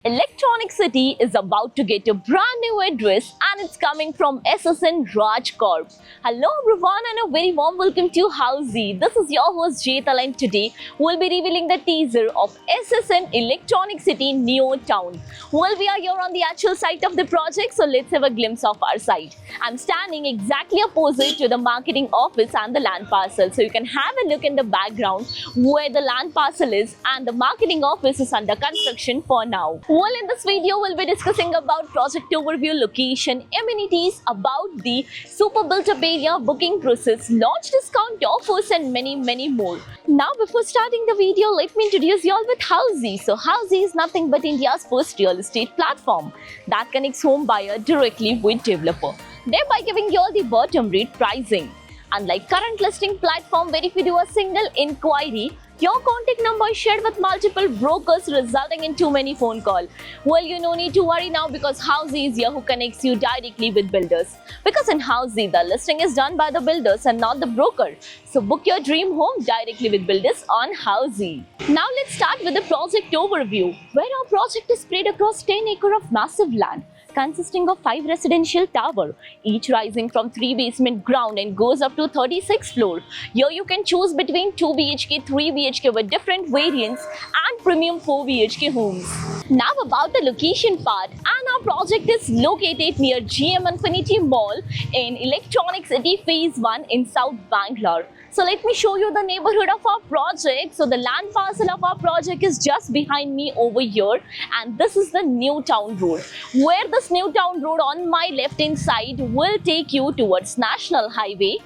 Electronic City is about to get a brand new address and it's coming from SSN Raj Corp. Hello everyone and a very warm welcome to Housey. This is your host Jetal and today we'll be revealing the teaser of SSN Electronic City Neo Town. Well, we are here on the actual site of the project, so let's have a glimpse of our site. I'm standing exactly opposite to the marketing office and the land parcel, so you can have a look in the background where the land parcel is and the marketing office is under construction for now. Well, in this video, we'll be discussing about project overview, location, amenities, about the super built-up area, booking process, launch discount offers, and many more. Now, before starting the video, let me introduce you all with Housey. So, Housey is nothing but India's first real estate platform that connects home buyer directly with developer, thereby giving you all the bottom rate pricing. Unlike current listing platform where if you do a single inquiry, your contact number is shared with multiple brokers resulting in too many phone calls. Well, you no need to worry now because Housey is here who connects you directly with builders. Because in Housey, the listing is done by the builders and not the broker. So book your dream home directly with builders on Housey. Now let's start with the project overview, where our project is spread across 10 acres of massive land, consisting of 5 residential towers, each rising from 3 basement ground and goes up to 36 floor. Here you can choose between 2 BHK, 3 BHK with different variants and premium 4 BHK homes. Now about the location part, and our project is located near GM Infinity Mall in Electronic City Phase 1 in South Bangalore. So let me show you the neighborhood of our project. So the land parcel of our project is just behind me over here, and this is the New Town Road, where this New Town Road on my left hand side will take you towards National Highway,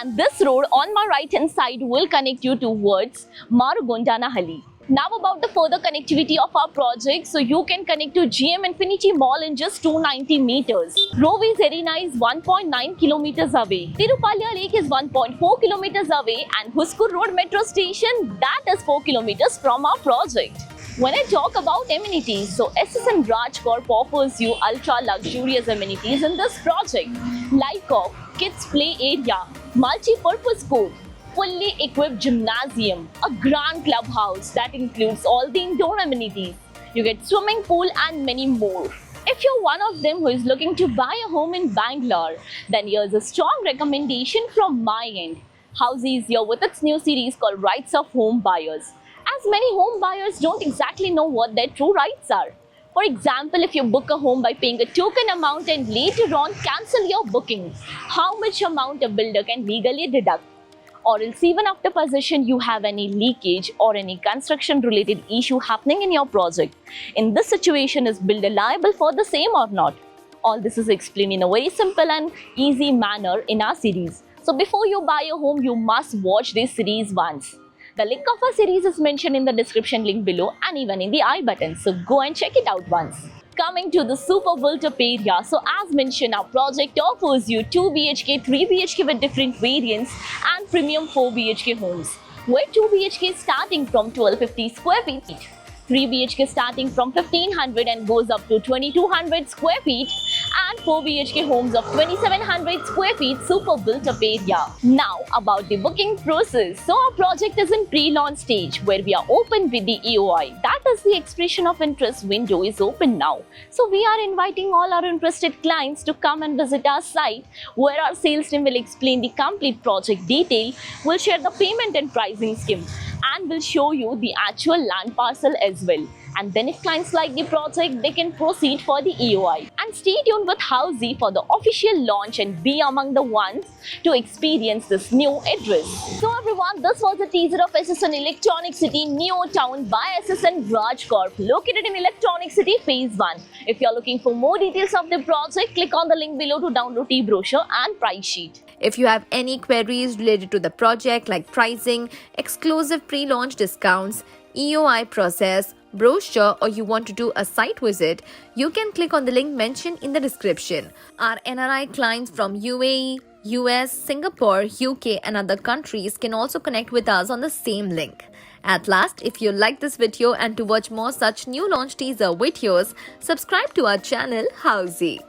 and this road on my right hand side will connect you towards Marugondanahalli. Now about the further connectivity of our project, so you can connect to GM Infinity Mall in just 290 meters. Rovis Arena is 1.9 kilometers away. Tirupalya Lake is 1.4 kilometers away, and Huskur Road Metro Station, that is 4 kilometers from our project. When I talk about amenities, so SSN Raj Corp offers you ultra luxurious amenities in this project, like of kids play area, multi-purpose court, fully equipped gymnasium, a grand clubhouse that includes all the indoor amenities. You get swimming pool and many more. If you're one of them who is looking to buy a home in Bangalore, then here's a strong recommendation from my end. Housey is here with its new series called Rights of Home Buyers, as many home buyers don't exactly know what their true rights are. For example, if you book a home by paying a token amount and later on cancel your booking, how much amount a builder can legally deduct? Or else even after possession you have any leakage or any construction related issue happening in your project. In this situation, is builder liable for the same or not? All this is explained in a very simple and easy manner in our series. So before you buy a home, you must watch this series once. The link of our series is mentioned in the description link below and even in the I button, so go and check it out once. Coming to the super built-up area, so as mentioned, our project offers you 2 BHK, 3 BHK with different variants and premium 4 BHK homes, where 2 BHK is starting from 1250 square feet, 3 BHK starting from 1500 and goes up to 2200 square feet, and 4 BHK homes of 2700 square feet super built up area. Now about the booking process. So our project is in pre-launch stage where we are open with the EOI. That is the expression of interest window is open now. So we are inviting all our interested clients to come and visit our site, where our sales team will explain the complete project detail, will share the payment and pricing scheme, and will show you the actual land parcel as well. And then if clients like the project, they can proceed for the EOI. And stay tuned with Housey for the official launch and be among the ones to experience this new address. So everyone, this was a teaser of SSN Electronic City Neo Town by SSN Raj Corp, located in Electronic City Phase 1. If you're looking for more details of the project, click on the link below to download e-brochure and price sheet. If you have any queries related to the project like pricing, exclusive pre-launch discounts, EOI process, brochure, or you want to do a site visit, you can click on the link mentioned in the description. Our NRI clients from UAE, US, Singapore, UK and other countries can also connect with us on the same link. At last, if you like this video and to watch more such new launch teaser videos, subscribe to our channel Housey.